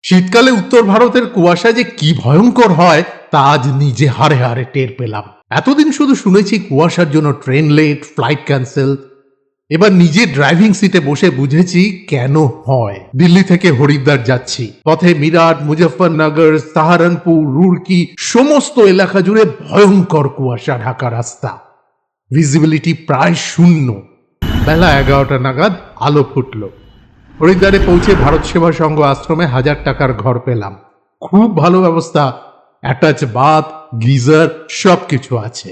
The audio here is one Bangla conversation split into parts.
শীতকালে উত্তর ভারতের কুয়াশা যে কি ভয়ঙ্কর হয় তা আজ নিজে হাড়ে হাড়ে টের পেলাম। এতদিন শুধু শুনেছি কুয়াশার জন্য ট্রেন লেট, ফ্লাইট ক্যান্সেল। এবার নিজে ড্রাইভিং সিটে বসে বুঝেছি কেন হয়। দিল্লি থেকে হরিদ্বার যাচ্ছি, পথে মিরাট, মুজফফরনগর, সাহারানপুর, রুড়কি সমস্ত এলাকা জুড়ে ভয়ঙ্কর কুয়াশা ঢাকা রাস্তা। ভিজিবিলিটি প্রায় শূন্য। বেলা 11টা নাগাদ আলো ফুটল। হরিদ্বারে পৌঁছে ভারত সেবা সংঘ আশ্রমে 1000 টাকার ঘর পেলাম। খুব ভালো ব্যবস্থা, অ্যাটাচ বাথ, গিজার সবকিছু আছে।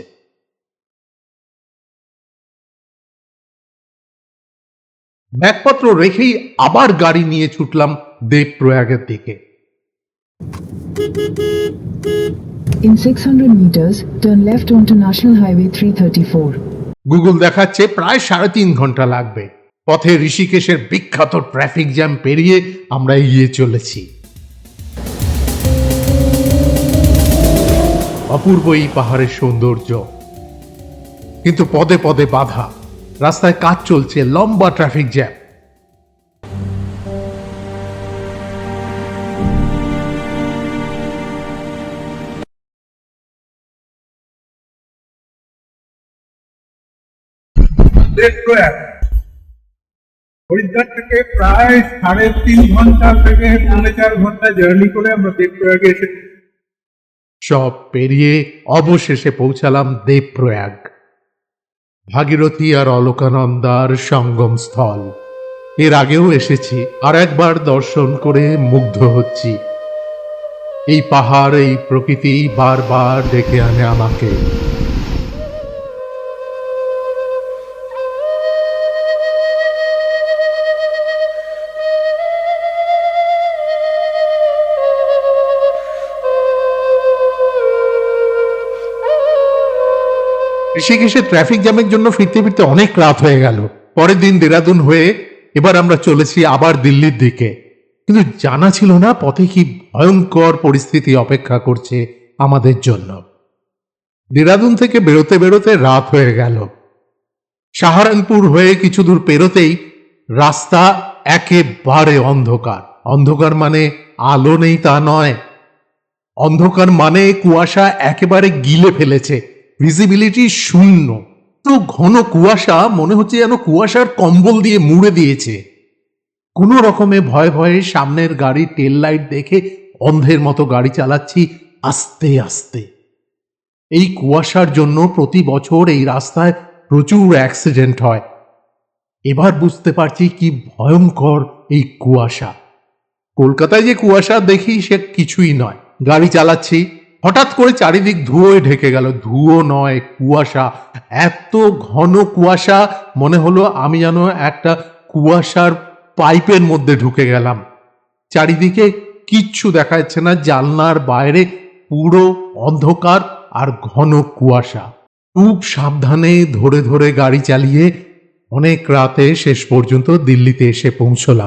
ব্যাগপত্র রেখেই আবার গাড়ি নিয়ে ছুটলাম দেবপ্রয়াগের দিকে। In 600 meters, turn left onto National Highway 334. Google দেখাচ্ছে প্রায় 3.5 ঘন্টা লাগবে। পথে ঋষিকেশের বিখ্যাত ট্রাফিক জ্যাম পেরিয়ে আমরা এগিয়ে চলেছি। অপূর্ব এই পাহাড়ের সৌন্দর্য, কিন্তু পদে পদে বাধা। রাস্তায় কাজ চলছে, লম্বা ট্রাফিক জ্যাম। দেবপ্রয়াগ হরিদ্বার থেকে প্রায় 3.5 ঘন্টা থেকে 4.5 ঘন্টা জার্নি করে আমরা দেবপ্রয়াগে এসেছি। সব পেরিয়ে অবশেষে পৌঁছালাম দেবপ্রয়াগ, ভাগীরথী আর অলকানন্দার সঙ্গম স্থল। এর আগেও এসেছি, আর একবার দর্শন করে মুগ্ধ হচ্ছি। এই পাহাড়, এই প্রকৃতি বারবার ডেকে আনে আমাকে। ঋষিকেশে ট্রাফিক জ্যামের জন্য ফিরতে ফিরতে অনেক রাত হয়ে গেল। পরের দিন দেরাদুন হয়ে এবার আমরা চলেছি আবার দিল্লির দিকে। কিন্তু জানা ছিল না পথে কি ভয়ঙ্কর পরিস্থিতি অপেক্ষা করছে আমাদের জন্য। দেরাদুন থেকে বেরোতে বেরোতে রাত হয়ে গেল। সাহারানপুর হয়ে কিছু দূর পেরোতেই রাস্তা একেবারে অন্ধকার। অন্ধকার মানে আলো নেই তা নয়, অন্ধকার মানে কুয়াশা একেবারে গিলে ফেলেছে। ভিজিবিলিটি শূন্য। তো ঘন কুয়াশা, মনে হচ্ছে যেন কুয়াশার কম্বল দিয়ে মুড়ে দিয়েছে। কোনো রকমে ভয়ে ভয়ে সামনের গাড়ি টেল লাইট দেখে অন্ধের মতো গাড়ি চালাচ্ছি আস্তে আস্তে। এই কুয়াশার জন্য প্রতি বছর এই রাস্তায় প্রচুর অ্যাক্সিডেন্ট হয়। এবার বুঝতে পারছি কি ভয়ঙ্কর এই কুয়াশা। কলকাতায় যে কুয়াশা দেখি সে কিছুই নয়। গাড়ি চালাচ্ছি, হঠাৎ করে চারিদিক ধুয়োয় ঢেকে গেল। ধুয়ো নয়, কুয়াশা। এত ঘন কুয়াশা, মনে হলো আমি যেন একটা কুয়াশার পাইপের মধ্যে ঢুকে গেলাম। চারিদিকে কিচ্ছু দেখা যাচ্ছে না, জানলার বাইরে পুরো অন্ধকার আর ঘন কুয়াশা। খুব সাবধানে ধরে ধরে গাড়ি চালিয়ে অনেক রাতে শেষ পর্যন্ত দিল্লিতে এসে পৌঁছলাম।